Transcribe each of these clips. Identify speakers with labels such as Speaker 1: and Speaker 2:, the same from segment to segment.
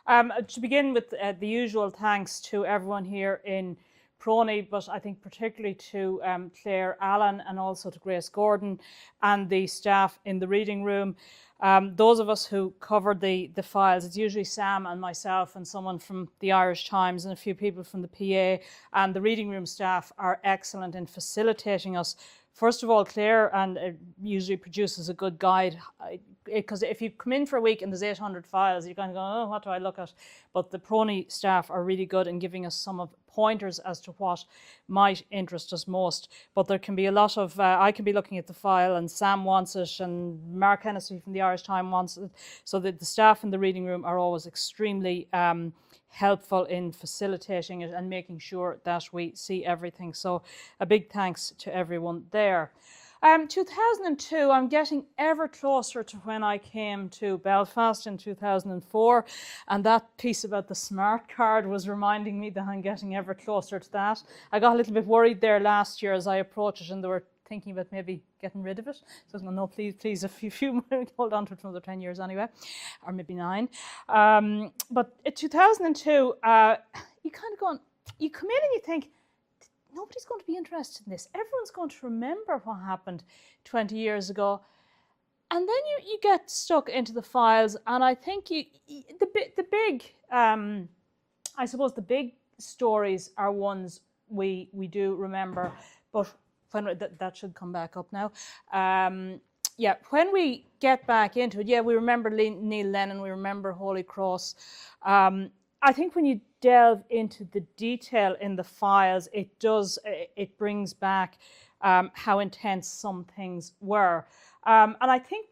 Speaker 1: To begin with, the usual thanks to everyone here in PRONI, but I think particularly to Claire Allen and also to Grace Gordon and the staff in the reading room. Those of us who covered the files, it's usually Sam and myself and someone from the Irish Times and a few people from the PA, and the reading room staff are excellent in facilitating us. First of all, Claire usually produces a good guide, because if you come in for a week and there's 800 files, you're going to go, oh, what do I look at? But the PRONI staff are really good in giving us some of pointers as to what might interest us most. But there can be a lot of, I can be looking at the file and Sam wants it and Mark Hennessy from the Irish Times wants it. So that the staff in the reading room are always extremely helpful in facilitating it and making sure that we see everything. So a big thanks to everyone there. 2002, I'm getting ever closer to when I came to Belfast in 2004, and that piece about the smart card was reminding me that I'm getting ever closer to that. I got a little bit worried there last year as I approached it, and they were thinking about maybe getting rid of it. So I was going, no, please, a few hold on to it for another 10 years anyway, or maybe 9. But in 2002, you kind of go, you come in and you think, nobody's going to be interested in this. Everyone's going to remember what happened 20 years ago. And then you get stuck into the files, and I think the big, I suppose the big stories are ones we do remember, but when that should come back up now. Yeah, when we get back into it, yeah, we remember Neil Lennon, we remember Holy Cross. I think when you delve into the detail in the files, it brings back how intense some things were. And I think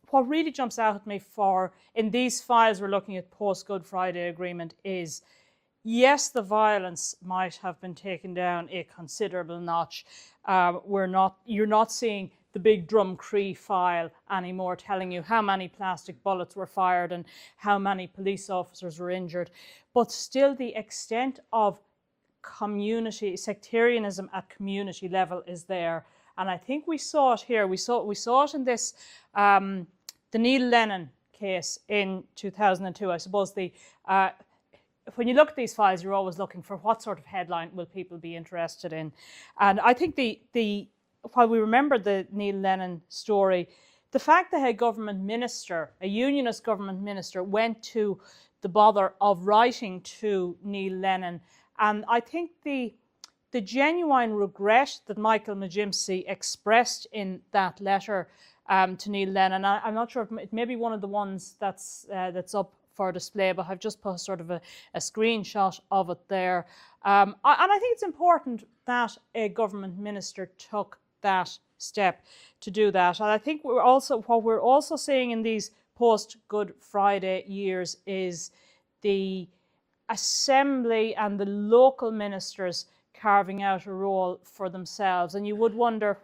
Speaker 1: what really jumps out at me in these files we're looking at post-Good Friday Agreement is, yes, the violence might have been taken down a considerable notch. You're not seeing the big Drumcree file anymore telling you how many plastic bullets were fired and how many police officers were injured. But still the extent of community, sectarianism at community level is there. And I think we saw it here. We saw it in this, the Neil Lennon case in 2002. I suppose when you look at these files, you're always looking for what sort of headline will people be interested in. And I think while we remember the Neil Lennon story, the fact that a government minister, a unionist government minister, went to the bother of writing to Neil Lennon, and I think the genuine regret that Michael McGimpsey expressed in that letter to Neil Lennon, I'm not sure if it may be one of the ones that's up for display, but I've just put sort of a screenshot of it there. And I think it's important that a government minister took that step to do that. And I think what we're also seeing in these post-Good Friday years is the Assembly and the local ministers carving out a role for themselves. And you would wonder,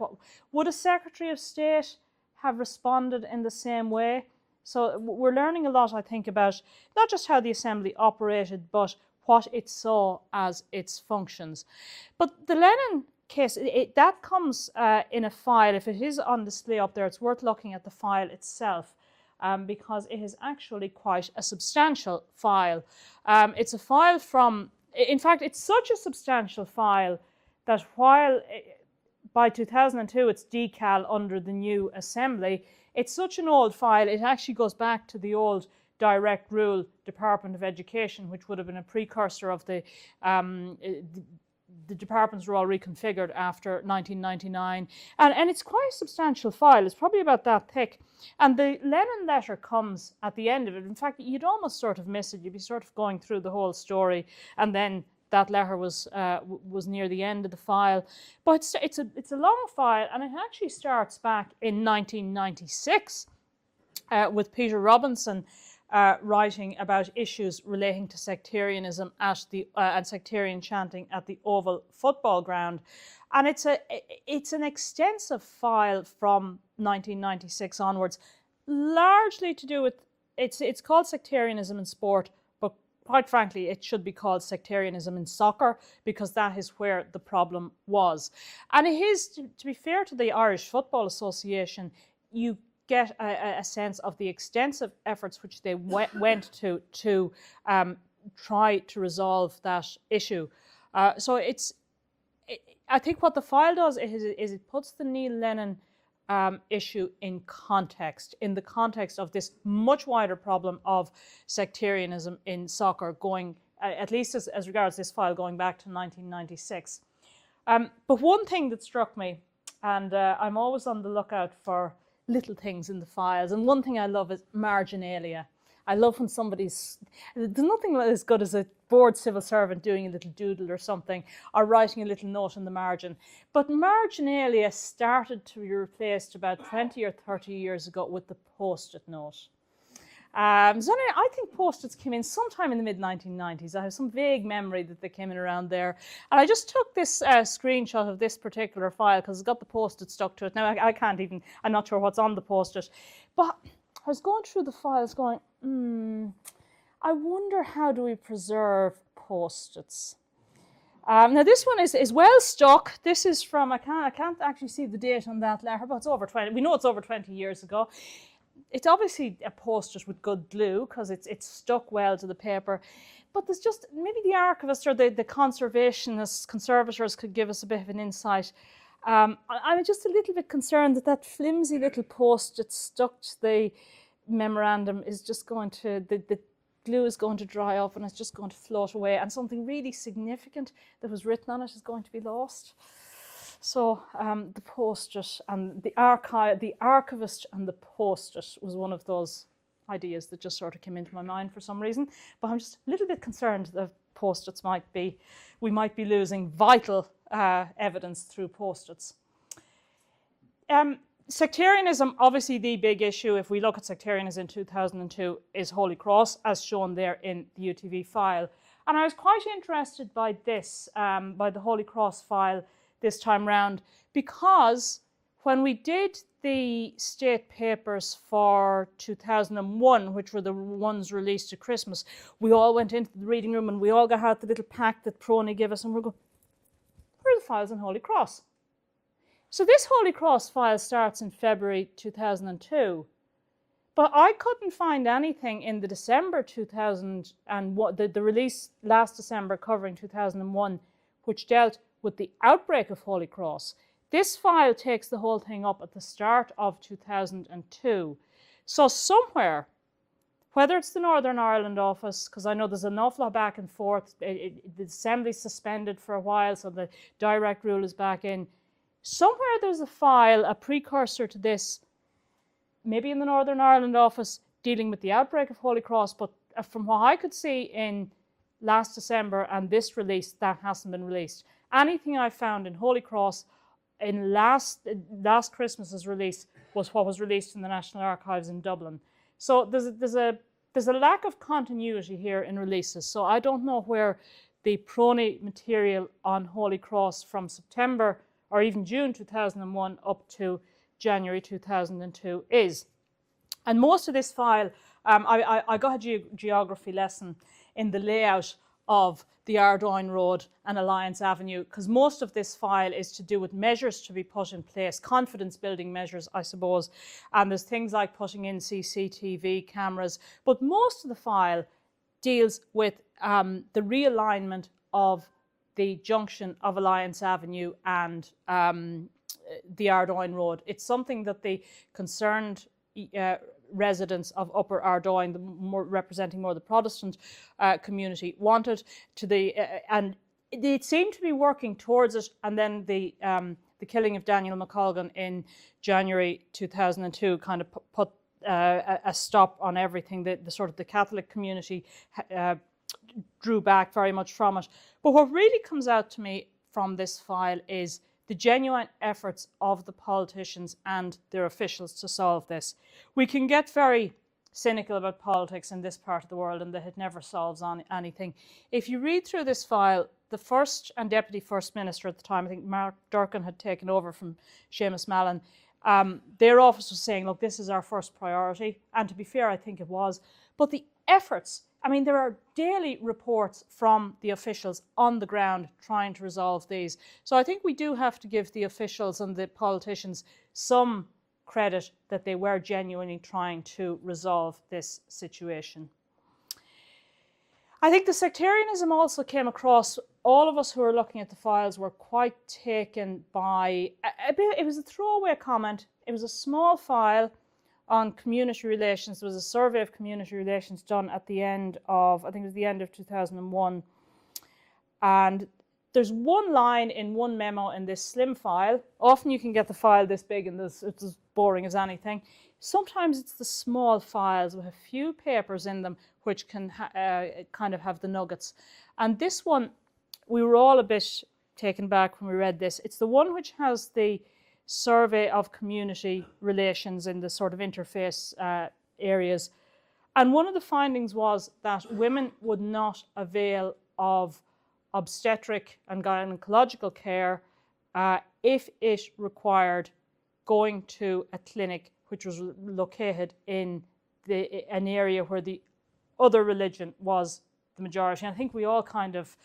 Speaker 1: would a Secretary of State have responded in the same way? So we're learning a lot, I think, about not just how the Assembly operated, but what it saw as its functions. But the Lennon case, that comes in a file. If it is on display up there, it's worth looking at the file itself, because it is actually quite a substantial file. It's a file in fact, it's such a substantial file that while by 2002 it's decal under the new Assembly, it's such an old file, it actually goes back to the old direct rule Department of Education, which would have been a precursor of the departments were all reconfigured after 1999. And it's quite a substantial file. It's probably about that thick. And the Lennon letter comes at the end of it. In fact, you'd almost sort of miss it. You'd be sort of going through the whole story, and then that letter was near the end of the file. But it's a long file, and it actually starts back in 1996 with Peter Robinson writing about issues relating to sectarianism and sectarian chanting at the Oval Football Ground. And it's an extensive file from 1996 onwards, largely to do with, it's called sectarianism in sport, but quite frankly, it should be called sectarianism in soccer, because that is where the problem was. And it is, to be fair to the Irish Football Association, you get a sense of the extensive efforts which they went to try to resolve that issue. So I think what the file does is it puts the Neil Lennon issue in the context of this much wider problem of sectarianism in soccer, going at least as regards this file going back to 1996. But one thing that struck me, and I'm always on the lookout for little things in the files, and one thing I love is marginalia. I love when there's nothing as good as a bored civil servant doing a little doodle or something, or writing a little note in the margin. But marginalia started to be replaced about 20 or 30 years ago with the post-it note. So I think post-its came in sometime in the mid-1990s. I have some vague memory that they came in around there. And I just took this screenshot of this particular file because it's got the post-it stuck to it. Now, I'm not sure what's on the post-it. But I was going through the files going, I wonder how do we preserve post-its? Now this one is well stuck. This is from, I can't actually see the date on that letter, but it's over 20, we know it's over 20 years ago. It's obviously a post-it with good glue because it's stuck well to the paper. But there's just, maybe the archivist or the conservators could give us a bit of an insight. I'm just a little bit concerned that flimsy little post-it stuck to the memorandum is just going to, the glue is going to dry up and it's just going to float away, and something really significant that was written on it is going to be lost. So the post-it and the archivist and the post-it was one of those ideas that just sort of came into my mind for some reason. But I'm just a little bit concerned that post-its we might be losing vital evidence through post-its. Sectarianism, obviously the big issue, if we look at sectarianism in 2002, is Holy Cross, as shown there in the UTV file. And I was quite interested by this, by the Holy Cross file this time round, because when we did the state papers for 2001, which were the ones released at Christmas, we all went into the reading room and we all got out the little pack that PRONI gave us, and we're going, where are the files on Holy Cross? So this Holy Cross file starts in February 2002, but I couldn't find anything in the December 2001, the release last December covering 2001, which dealt with the outbreak of Holy Cross. This file takes the whole thing up at the start of 2002. So somewhere, whether it's the Northern Ireland office, because I know there's an awful lot back and forth, the Assembly's suspended for a while, so the direct rule is back in. Somewhere there's a file, a precursor to this, maybe in the Northern Ireland office, dealing with the outbreak of Holy Cross, but from what I could see in last December and this release, that hasn't been released. Anything I found in Holy Cross in last Christmas's release was what was released in the National Archives in Dublin. So there's a lack of continuity here in releases. So I don't know where the PRONI material on Holy Cross from September or even June 2001 up to January 2002 is. And most of this file, I got a geography lesson in the layout of the Ardoyne Road and Alliance Avenue, because most of this file is to do with measures to be put in place, confidence building measures, I suppose. And there's things like putting in CCTV cameras, but most of the file deals with the realignment of the junction of Alliance Avenue and the Ardoyne Road. It's something that the concerned residents of Upper Ardoyne, representing more the Protestant community, wanted to and they seemed to be working towards it. And then the killing of Daniel McColgan in January 2002 kind of put a stop on everything. The sort of the Catholic community drew back very much from it. But what really comes out to me from this file is the genuine efforts of the politicians and their officials to solve this. We can get very cynical about politics in this part of the world and that it never solves anything. If you read through this file, the First and Deputy First Minister at the time, I think Mark Durkan had taken over from Seamus Mallon, their office was saying, look, this is our first priority. And to be fair, I think it was. But the efforts, I mean, there are daily reports from the officials on the ground trying to resolve these. So I think we do have to give the officials and the politicians some credit that they were genuinely trying to resolve this situation. I think the sectarianism also came across. All of us who were looking at the files were quite taken by it was a throwaway comment. It was a small file on community relations. There was a survey of community relations done at the end of, I think it was the end of 2001. And there's one line in one memo in this slim file. Often you can get the file this big and it's as boring as anything. Sometimes it's the small files with a few papers in them which can kind of have the nuggets. And this one, we were all a bit taken back when we read this. It's the one which has the survey of community relations in the sort of interface areas. And one of the findings was that women would not avail of obstetric and gynecological care if it required going to a clinic which was located in an area where the other religion was the majority. And I think we all kind of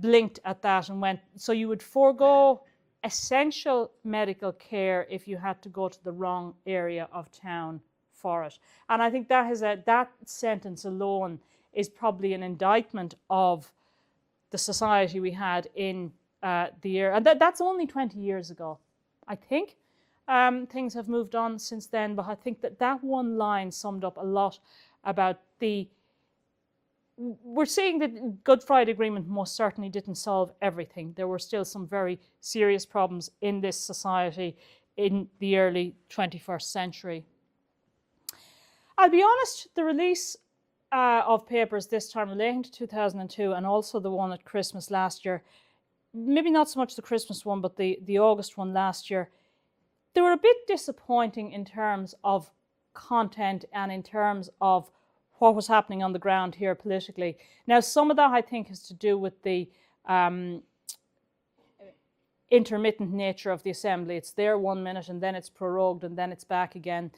Speaker 1: blinked at that and went, so you would forego essential medical care if you had to go to the wrong area of town for it. And I think that sentence alone is probably an indictment of the society we had in the year. And that's only 20 years ago, I think. Things have moved on since then, but I think that one line summed up a lot about we're seeing that Good Friday Agreement most certainly didn't solve everything. There were still some very serious problems in this society in the early 21st century. I'll be honest, the release of papers this time relating to 2002 and also the one at Christmas last year, maybe not so much the Christmas one, but the August one last year, they were a bit disappointing in terms of content and in terms of what was happening on the ground here politically. Now, some of that I think has to do with the intermittent nature of the Assembly. It's there 1 minute and then it's prorogued and then it's back again.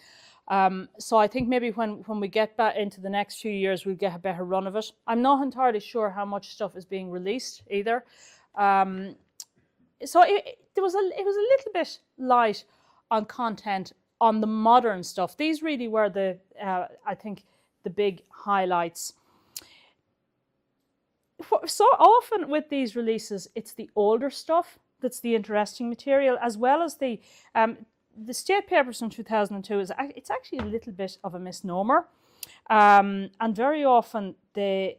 Speaker 1: So I think maybe when we get back into the next few years, we'll get a better run of it. I'm not entirely sure how much stuff is being released either. So it was a little bit light on content on the modern stuff. These really were I think, the big highlights. So often with these releases, it's the older stuff that's the interesting material, as well as the state papers from 2002. It's actually a little bit of a misnomer, and very often the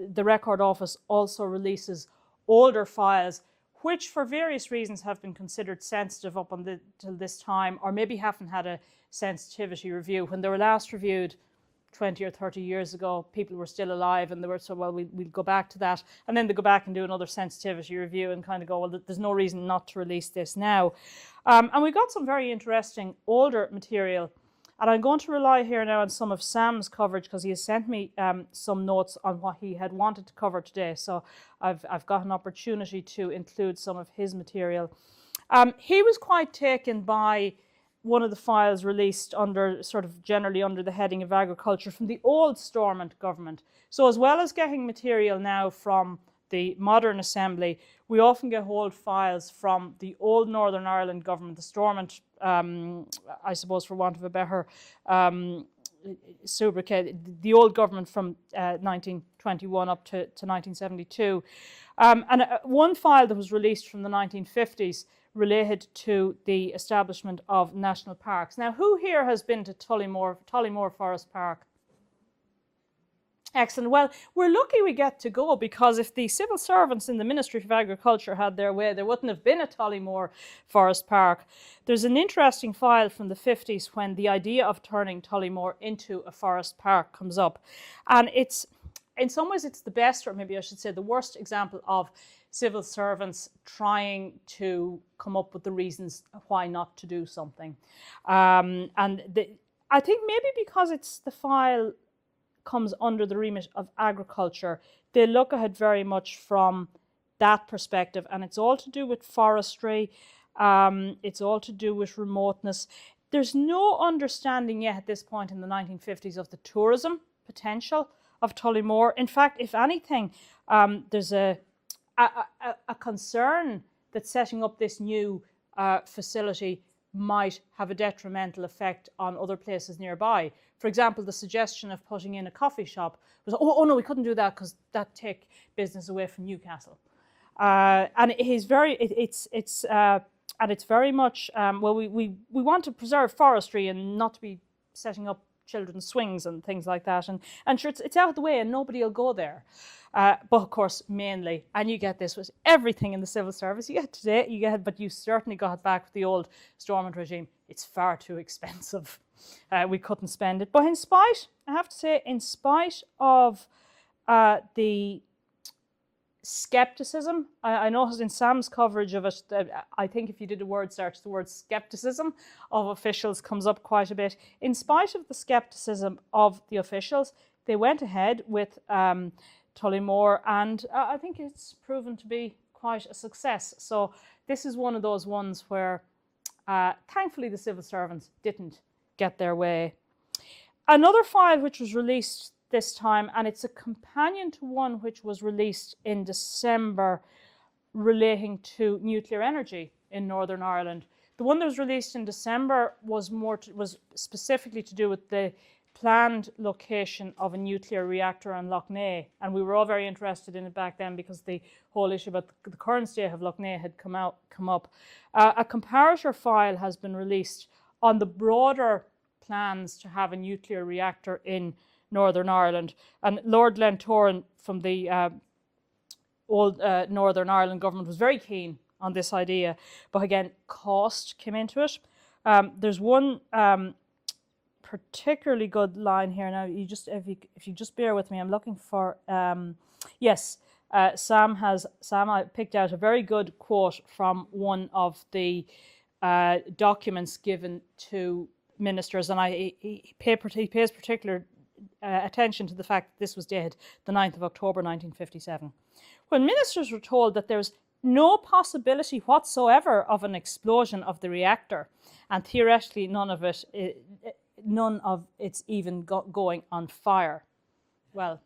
Speaker 1: Record Office also releases older files which for various reasons have been considered sensitive up until this time, or maybe haven't had a sensitivity review. When they were last reviewed 20 or 30 years ago, people were still alive and they were so, well, we'll go back to that. And then they go back and do another sensitivity review and kind of go, well, there's no reason not to release this now. And we got some very interesting older material. And I'm going to rely here now on some of Sam's coverage because he has sent me some notes on what he had wanted to cover today. So I've got an opportunity to include some of his material. He was quite taken by one of the files released under sort of generally under the heading of agriculture from the old Stormont government. So as well as getting material now from the modern Assembly, we often get old files from the old Northern Ireland government, the Stormont, I suppose for want of a better sobriquet, the old government from 1921 up to 1972. And one file that was released from the 1950s related to the establishment of national parks. Now, who here has been to Tollymore Forest Park? Excellent. Well, we're lucky we get to go, because if the civil servants in the Ministry of Agriculture had their way, there wouldn't have been a Tollymore Forest Park. There's an interesting file from the 50s when the idea of turning Tollymore into a forest park comes up. And it's, in some ways, it's the best, or maybe I should say the worst example of civil servants trying to come up with the reasons why not to do something. I think maybe because it's the file comes under the remit of agriculture, they look at it very much from that perspective, and it's all to do with forestry, it's all to do with remoteness. There's no understanding yet at this point in the 1950s of the tourism potential of Tollymore. In fact, if anything, there's a concern that setting up this new facility might have a detrimental effect on other places nearby. For example, the suggestion of putting in a coffee shop was, oh no, we couldn't do that because that'd take business away from Newcastle. And it's very much, well, we want to preserve forestry and not to be setting up children's swings and things like that. And sure, it's out of the way and nobody will go there. But of course, mainly, and you get this with everything in the civil service, you get today, but you certainly got back with the old Stormont regime. It's far too expensive. We couldn't spend it. But in spite, I have to say, in spite of the skepticism, I noticed in Sam's coverage of it, I think if you did a word search, the word skepticism of officials comes up quite a bit. In spite of the skepticism of the officials, they went ahead with Tullymore, and I think it's proven to be quite a success. So this is one of those ones where thankfully the civil servants didn't get their way. Another file which was released this time, and it's a companion to one which was released in December relating to nuclear energy in Northern Ireland. The one that was released in December was specifically to do with the planned location of a nuclear reactor in Loughnane, and we were all very interested in it back then because the whole issue about the current state of Loughnane had come up. A comparator file has been released on the broader plans to have a nuclear reactor in Northern Ireland, and Lord Glentoran from the old Northern Ireland government was very keen on this idea, but again, cost came into it. There's one particularly good line here. Now, if you just bear with me, I'm looking for yes. Sam I picked out a very good quote from one of the documents given to ministers, and he pays particular attention to the fact that this was dated the 9th of October 1957. When ministers were told that there was no possibility whatsoever of an explosion of the reactor, and theoretically none of it's even going on fire. Well,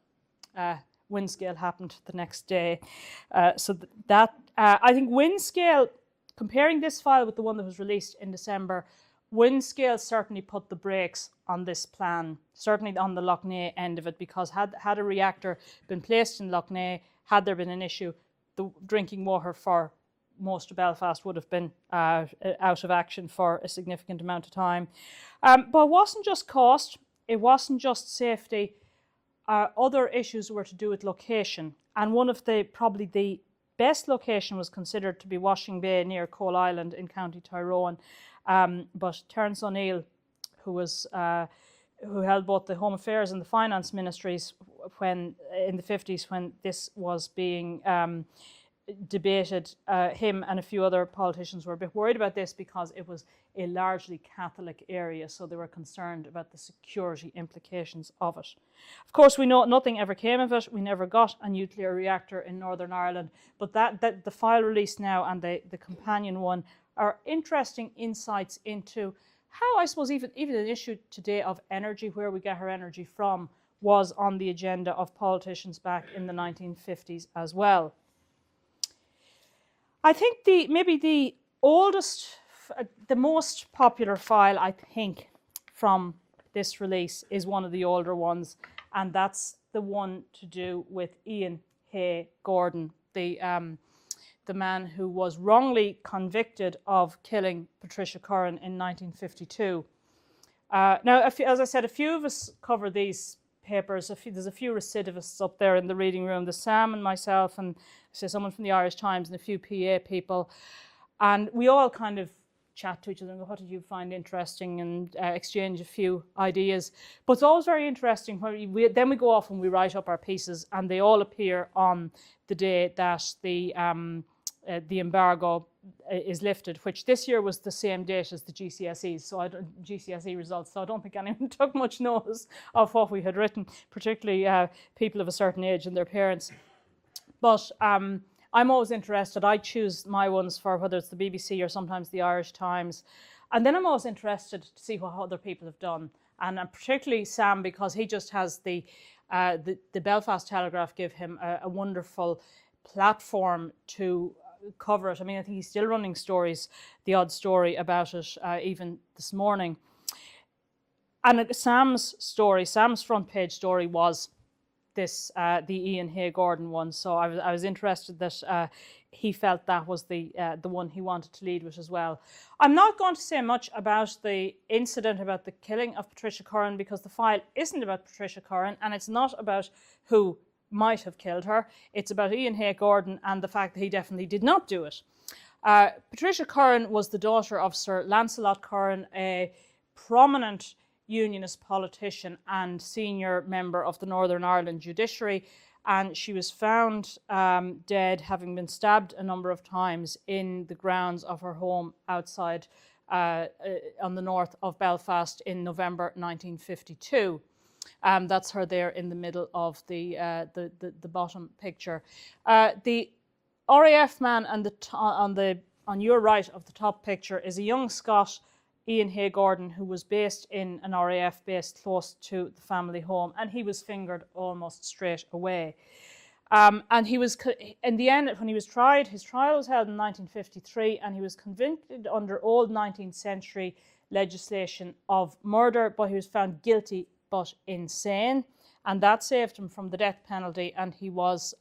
Speaker 1: Windscale happened the next day. So that I think Windscale, comparing this file with the one that was released in December, Windscale certainly put the brakes on this plan, certainly on the Loughnane end of it, because had a reactor been placed in Loughnane, had there been an issue, the drinking water for most of Belfast would have been out of action for a significant amount of time. But it wasn't just cost, it wasn't just safety. Other issues were to do with location, and one of probably the best location was considered to be Washing Bay near Coal Island in County Tyrone. But Terence O'Neill, who held both the Home Affairs and the Finance Ministries when in the 50s when this was being debated, him and a few other politicians were a bit worried about this because it was a largely Catholic area, so they were concerned about the security implications of it. Of course, we know nothing ever came of it. We never got a nuclear reactor in Northern Ireland, but that the file released now and the companion one are interesting insights into how, I suppose, even an issue today of energy, where we get our energy from, was on the agenda of politicians back in the 1950s as well. I think maybe the oldest, the most popular file, I think, from this release is one of the older ones, and that's the one to do with Ian Hay Gordon, the man who was wrongly convicted of killing Patricia Curran in 1952. Now, as I said, a few of us cover these papers. There's a few recidivists up there in the reading room. There's Sam and myself, and someone from the Irish Times, and a few PA people. And we all kind of chat to each other and go, what did you find interesting, and exchange a few ideas. But it's always very interesting when then we go off and we write up our pieces, and they all appear on the day that the embargo is lifted, which this year was the same date as the GCSEs, GCSE results. So I don't think anyone took much notice of what we had written, particularly people of a certain age and their parents. But I'm always interested. I choose my ones for whether it's the BBC or sometimes the Irish Times, and then I'm always interested to see what other people have done, and particularly Sam, because he just has the Belfast Telegraph give him a wonderful platform to cover it. I mean, I think he's still running stories, the odd story about it, even this morning. And Sam's front page story was this, the Ian Hay Gordon one. So I was interested that he felt that was the one he wanted to lead with as well. I'm not going to say much about the incident, about the killing of Patricia Curran, because the file isn't about Patricia Curran, and it's not about who might have killed her. It's about Ian Hay Gordon and the fact that he definitely did not do it. Patricia Curran was the daughter of Sir Lancelot Curran, a prominent Unionist politician and senior member of the Northern Ireland judiciary, and she was found dead, having been stabbed a number of times in the grounds of her home outside on the north of Belfast in November 1952. That's her there in the middle of the bottom picture. The RAF man on your right of the top picture is a young Scot, Ian Hay Gordon, who was based in an RAF base close to the family home, and he was fingered almost straight away. And he was, in the end, when he was tried, his trial was held in 1953, and he was convicted under old 19th century legislation of murder, but he was found guilty but insane, and that saved him from the death penalty, and he was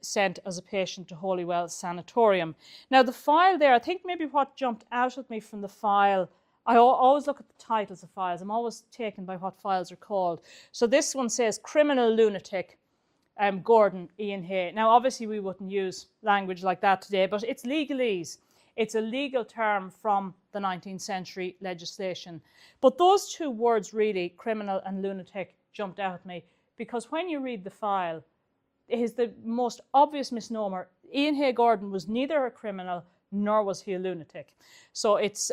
Speaker 1: sent as a patient to Holywell Sanatorium. Now the file there, I think maybe what jumped out at me from the file, I always look at the titles of files. I'm always taken by what files are called. So this one says criminal lunatic Gordon Ian Hay. Now obviously we wouldn't use language like that today, but it's legalese. It's a legal term from the 19th century legislation. But those two words really, criminal and lunatic, jumped out at me, because when you read the file, it is the most obvious misnomer. Ian Hay Gordon was neither a criminal nor was he a lunatic. So it's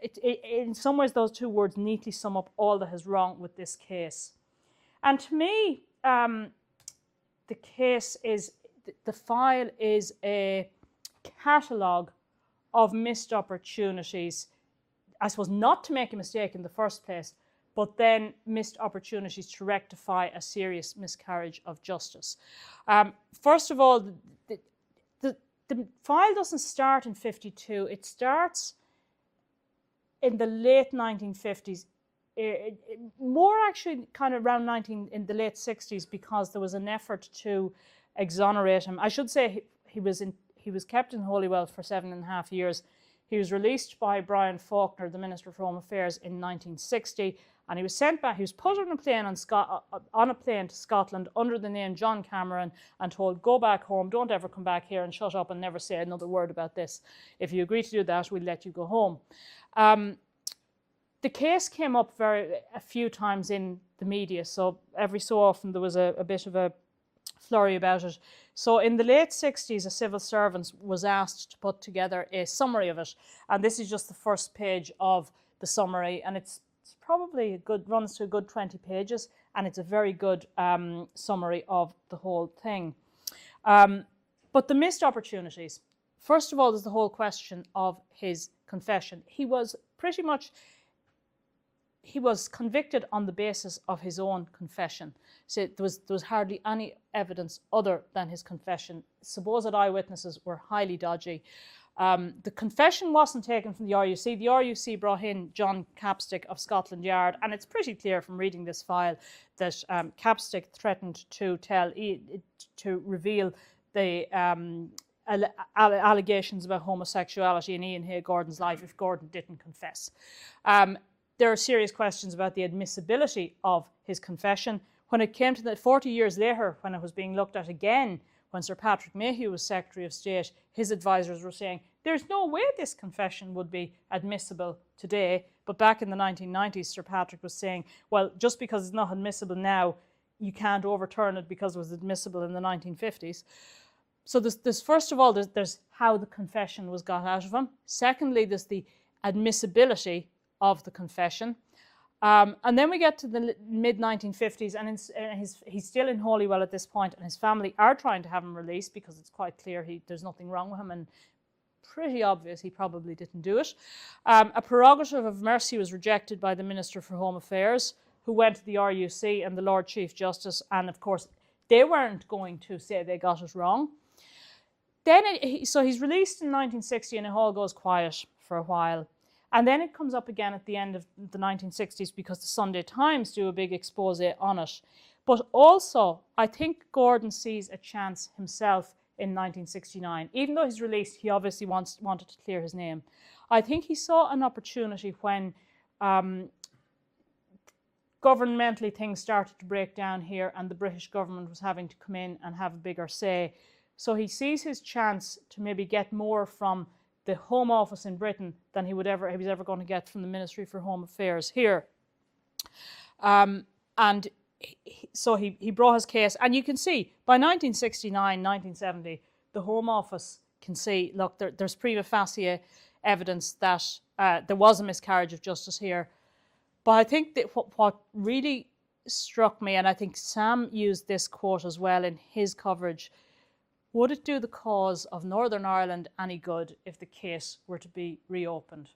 Speaker 1: in some ways those two words neatly sum up all that is wrong with this case. And to me, the file is a catalogue of missed opportunities, I suppose not to make a mistake in the first place, but then missed opportunities to rectify a serious miscarriage of justice. First of all, the file doesn't start in 52. It starts in the late 1950s, more actually kind of around in the late 60s, because there was an effort to exonerate him. I should say he was kept in Holywell for 7.5 years. He was released by Brian Faulkner, the Minister for Home Affairs, in 1960, and he was sent back. He was put on a plane to Scotland under the name John Cameron and told, go back home, don't ever come back here, and shut up and never say another word about this. If you agree to do that, we'll let you go home. The case came up a few times in the media, so every so often there was a bit of a flurry about it. So in the late 60s, a civil servant was asked to put together a summary of it, and this is just the first page of the summary, and it's probably runs to a good 20 pages, and it's a very good summary of the whole thing. But the missed opportunities. First of all, there's the whole question of his confession. He was convicted on the basis of his own confession. So there was hardly any evidence other than his confession. Supposed eyewitnesses were highly dodgy. The confession wasn't taken from the RUC. The RUC brought in John Capstick of Scotland Yard, and it's pretty clear from reading this file that Capstick threatened to reveal the allegations about homosexuality in Ian Hay Gordon's life if Gordon didn't confess. There are serious questions about the admissibility of his confession. When it came to that 40 years later, when it was being looked at again, when Sir Patrick Mayhew was Secretary of State, his advisors were saying, there's no way this confession would be admissible today. But back in the 1990s, Sir Patrick was saying, well, just because it's not admissible now, you can't overturn it because it was admissible in the 1950s. So there's first of all, there's how the confession was got out of him. Secondly, there's the admissibility of the confession. And then we get to the mid-1950s, and he's still in Holywell at this point, and his family are trying to have him released because it's quite clear there's nothing wrong with him, and pretty obvious he probably didn't do it. A prerogative of mercy was rejected by the Minister for Home Affairs, who went to the RUC and the Lord Chief Justice, and of course they weren't going to say they got it wrong. so he's released in 1960 and it all goes quiet for a while. And then it comes up again at the end of the 1960s because the Sunday Times do a big expose on it. But also, I think Gordon sees a chance himself in 1969. Even though he's released, he obviously wanted to clear his name. I think he saw an opportunity when governmentally things started to break down here and the British government was having to come in and have a bigger say. So he sees his chance to maybe get more from the Home Office in Britain than he was ever going to get from the Ministry for Home Affairs here. So he brought his case, and you can see by 1969, 1970, the Home Office can see, look, there's prima facie evidence that there was a miscarriage of justice here. But I think that what really struck me, and I think Sam used this quote as well in his coverage, would it do the cause of Northern Ireland any good if the case were to be reopened?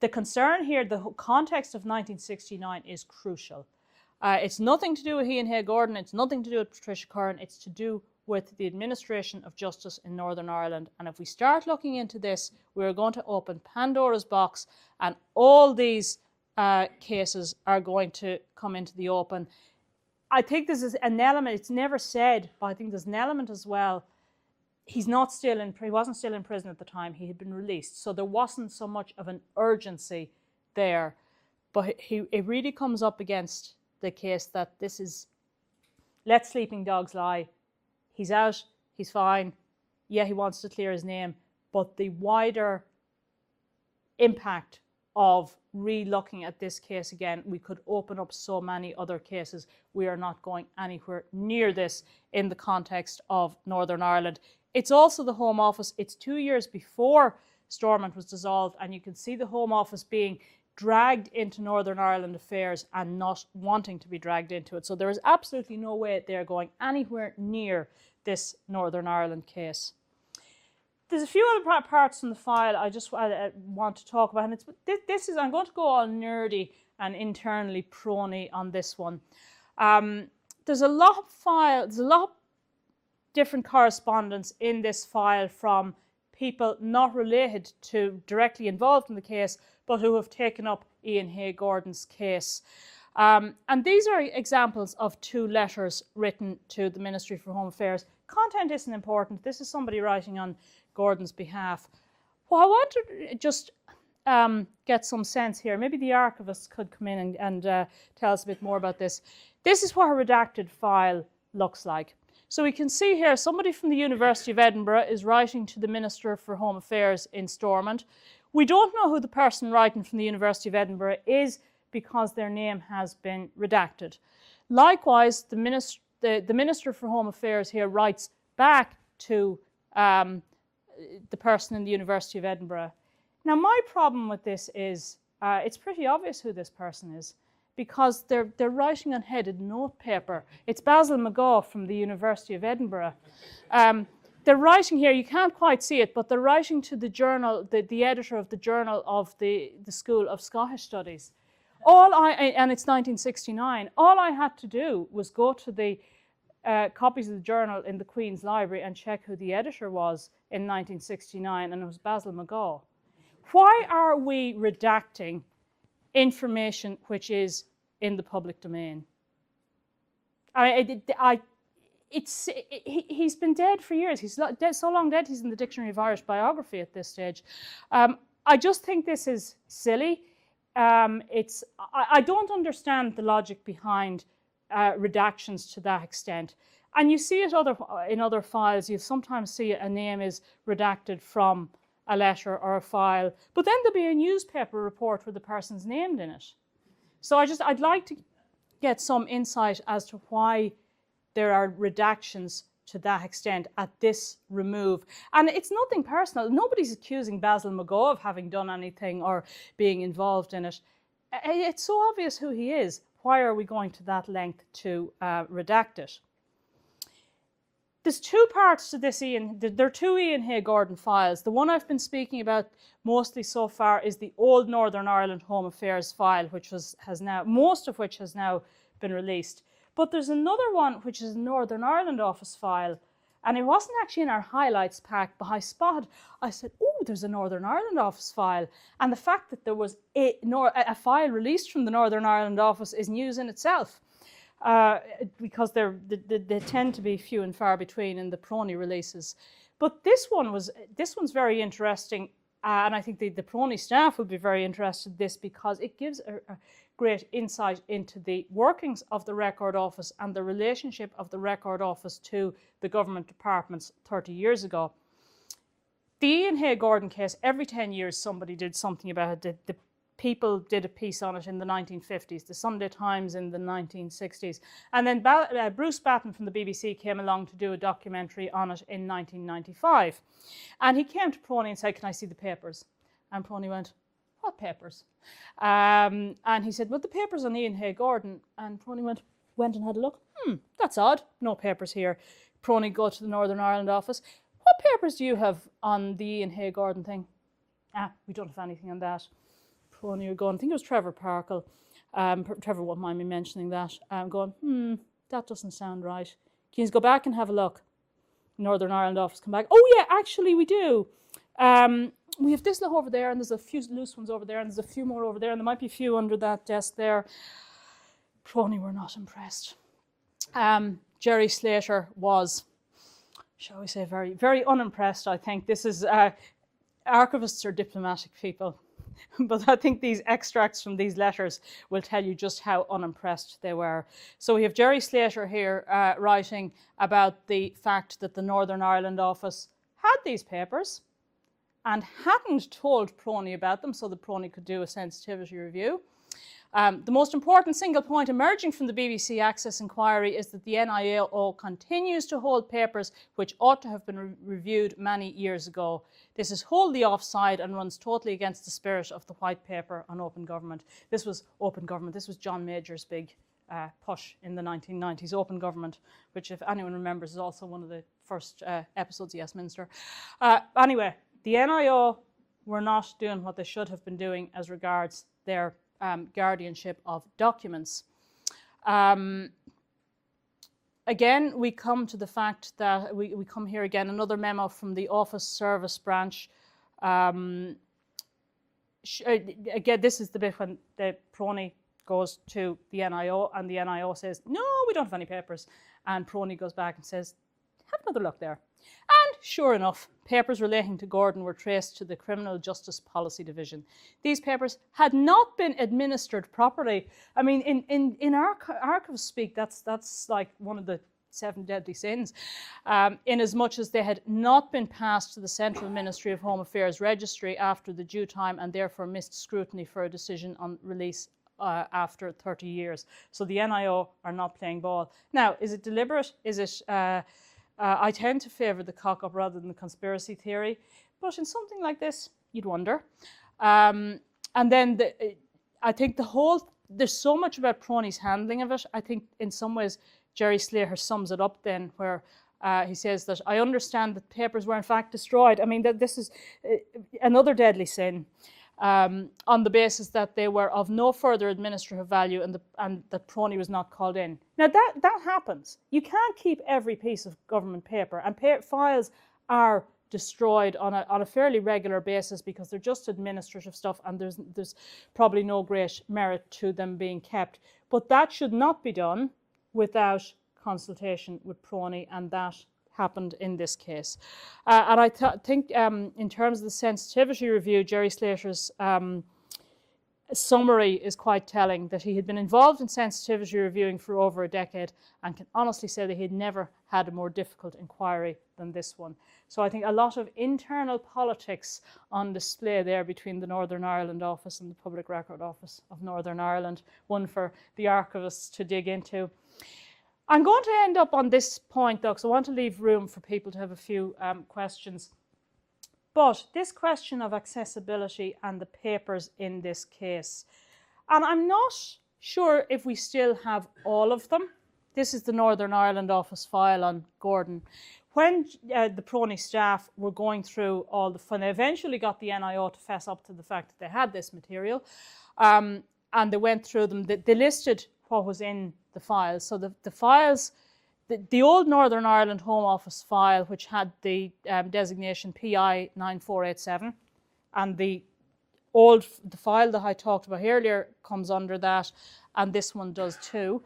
Speaker 1: The concern here, the context of 1969 is crucial. It's nothing to do with Ian Hay Gordon, it's nothing to do with Patricia Curran, it's to do with the administration of justice in Northern Ireland. And if we start looking into this, we're going to open Pandora's box, and all these cases are going to come into the open. I think this is an element, it's never said, but I think there's an element as well. He wasn't still in prison at the time, he had been released. So there wasn't so much of an urgency there. But it really comes up against the case that this is, let sleeping dogs lie. He's out, he's fine. Yeah, he wants to clear his name. But the wider impact of re-looking at this case again, we could open up so many other cases. We are not going anywhere near this in the context of Northern Ireland. It's also the Home Office. It's 2 years before Stormont was dissolved, and you can see the Home Office being dragged into Northern Ireland affairs and not wanting to be dragged into it. So there is absolutely no way they're going anywhere near this Northern Ireland case. There's a few other parts in the file I just want to talk about, and I'm going to go all nerdy and internally PRONI on this one. There's a lot of different correspondence in this file from people not related to, directly involved in the case, but who have taken up Ian Hay Gordon's case. And these are examples of 2 letters written to the Ministry for Home Affairs. Content isn't important. This is somebody writing on Gordon's behalf. Well, I want to just get some sense here. Maybe the archivist could come in and tell us a bit more about this. This is what a redacted file looks like. So we can see here somebody from the University of Edinburgh is writing to the Minister for Home Affairs in Stormont. We don't know who the person writing from the University of Edinburgh is because their name has been redacted. Likewise, the Minister for Home Affairs here writes back to the person in the University of Edinburgh. Now, my problem with this is it's pretty obvious who this person is because they're writing on headed notepaper. It's Basil McGaugh from the University of Edinburgh. They're writing here, you can't quite see it, but they're writing to the journal, the editor of the Journal of the School of Scottish Studies. And it's 1969. All I had to do was go to the copies of the journal in the Queen's Library and check who the editor was in 1969, and it was Basil McGaugh. Why are we redacting information which is in the public domain? He's been dead for years. He's so long dead he's in the Dictionary of Irish Biography at this stage. I just think this is silly. I don't understand the logic behind redactions to that extent. And you see it in other files. You sometimes see a name is redacted from a letter or a file, but then there'll be a newspaper report where the person's named in it. So I'd like to get some insight as to why there are redactions to that extent at this remove. And it's nothing personal. Nobody's accusing Basil McGaugh of having done anything or being involved in it. It's so obvious who he is. Why are we going to that length to redact it? There's 2 parts to this there are 2 Ian Hay Gordon files. The one I've been speaking about mostly so far is the old Northern Ireland Home Affairs file, which most of which has now been released. But there's another one which is a Northern Ireland Office file, And it wasn't actually in our highlights pack, but I spotted, I said, oh, there's a Northern Ireland Office file. And the fact that there was a file released from the Northern Ireland Office is news in itself, because they tend to be few and far between in the PRONI releases. But this one's very interesting, and I think the PRONI staff will be very interested in this, because it gives a great insight into the workings of the Record Office and the relationship of the Record Office to the government departments 30 years ago. The Ian Hay Gordon case, every 10 years somebody did something about it. The People did a piece on it in the 1950s, the Sunday Times in the 1960s. And then Bruce Batten from the BBC came along to do a documentary on it in 1995. And he came to PRONI and said, can I see the papers? And PRONI went, what papers? And he said, well, the papers on Ian Hay Gordon. And PRONI went and had a look. That's odd, no papers here. PRONI go to the Northern Ireland Office. What papers do you have on the Ian Hay Gordon thing? We don't have anything on that. PRONI are going, I think it was Trevor Parkle. Trevor won't mind me mentioning that. Going, that doesn't sound right. Can you go back and have a look? Northern Ireland Office come back. Oh yeah, actually we do. We have this lot over there, and there's a few loose ones over there, and there's a few more over there, and there might be a few under that desk there. PRONI were not impressed. Jerry Slater was, shall we say, very, very unimpressed, I think. This is, archivists are diplomatic people. But I think these extracts from these letters will tell you just how unimpressed they were. So we have Jerry Slater here writing about the fact that the Northern Ireland Office had these papers and hadn't told PRONI about them, so that PRONI could do a sensitivity review. The most important single point emerging from the BBC Access inquiry is that the NIO continues to hold papers which ought to have been reviewed many years ago. This is wholly offside and runs totally against the spirit of the White Paper on Open Government. This was Open Government. This was John Major's big push in the 1990s, Open Government, which, if anyone remembers, is also one of the first episodes of Yes Minister. Anyway, the NIO were not doing what they should have been doing as regards their guardianship of documents. Again, we come to the fact that we come here again, another memo from the Office Service Branch. Again, this is the bit when the PRONI goes to the NIO and the NIO says, no, we don't have any papers. And PRONI goes back and says, have another look there. And sure enough, papers relating to Gordon were traced to the Criminal Justice Policy Division. These papers had not been administered properly. I mean, in archives speak, that's like one of the 7 deadly sins, in as much as they had not been passed to the Central Ministry of Home Affairs Registry after the due time and therefore missed scrutiny for a decision on release after 30 years. So the NIO are not playing ball. Now, is it deliberate? Is it... I tend to favour the cock-up rather than the conspiracy theory, but in something like this, you'd wonder. And then I think there's so much about PRONI's handling of it. I think in some ways Jerry Slater sums it up then, where he says that I understand that papers were in fact destroyed. I mean, that this is another deadly sin. On the basis that they were of no further administrative value and that PRONI was not called in. Now that happens. You can't keep every piece of government paper, and files are destroyed on a fairly regular basis because they're just administrative stuff and there's probably no great merit to them being kept. But that should not be done without consultation with PRONI, and that happened in this case. And I think in terms of the sensitivity review, Jerry Slater's summary is quite telling, that he had been involved in sensitivity reviewing for over a decade and can honestly say that he had never had a more difficult inquiry than this one. So I think a lot of internal politics on display there between the Northern Ireland Office and the Public Record Office of Northern Ireland, one for the archivists to dig into. I'm going to end up on this point, though, because I want to leave room for people to have a few questions. But this question of accessibility and the papers in this case, and I'm not sure if we still have all of them. This is the Northern Ireland Office file on Gordon. When the PRONI staff were going through all the fun, they eventually got the NIO to fess up to the fact that they had this material, and they went through them. They listed what was in the files. So the files the old Northern Ireland Home Office file, which had the designation PI 9487, and the file that I talked about earlier comes under that, and this one does too,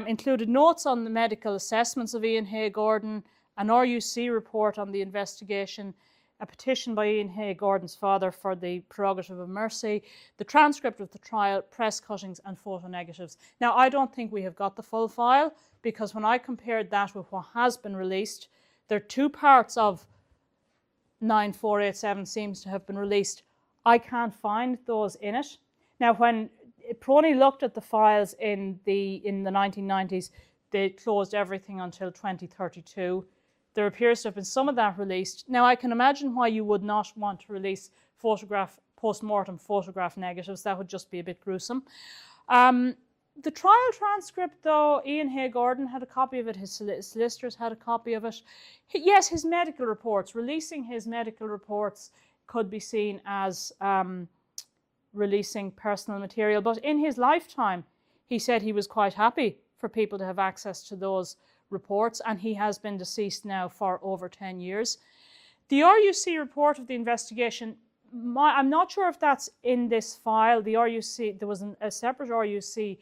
Speaker 1: included notes on the medical assessments of Ian Hay Gordon, an RUC report on the investigation, a petition by Ian Hay Gordon's father for the prerogative of mercy, the transcript of the trial, press cuttings and photo negatives. Now, I don't think we have got the full file, because when I compared that with what has been released, there are two parts of 9487 seems to have been released. I can't find those in it. Now, when PRONI looked at the files in the 1990s, they closed everything until 2032. There appears to have been some of that released. Now, I can imagine why you would not want to release post-mortem photograph negatives. That would just be a bit gruesome. The trial transcript, though, Ian Hay Gordon had a copy of it. His solicitors had a copy of it. Yes, his medical reports, releasing his medical reports could be seen as releasing personal material. But in his lifetime, he said he was quite happy for people to have access to those reports, and he has been deceased now for over 10 years. The RUC report of the investigation, I'm not sure if that's in this file. The RUC, there was a separate RUC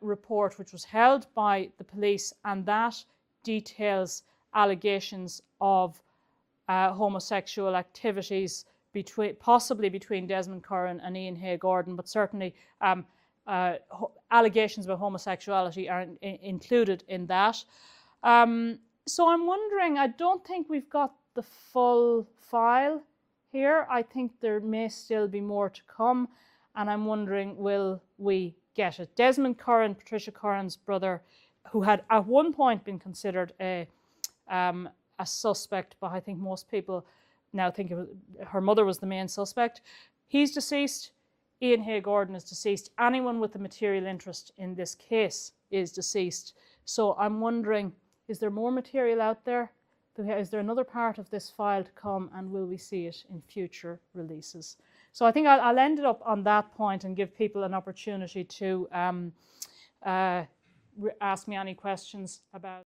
Speaker 1: report which was held by the police, and that details allegations of homosexual activities possibly between Desmond Curran and Ian Hay Gordon, but certainly allegations about homosexuality are included in that. So I'm wondering, I don't think we've got the full file here. I think there may still be more to come, and I'm wondering, will we get it? Desmond Curran, Patricia Curran's brother, who had at one point been considered a suspect, but I think most people now think her mother was the main suspect. He's deceased. Ian Hay Gordon is deceased. Anyone with a material interest in this case is deceased. So I'm wondering, is there more material out there? Is there another part of this file to come, and will we see it in future releases? So I think I'll end it up on that point and give people an opportunity to ask me any questions about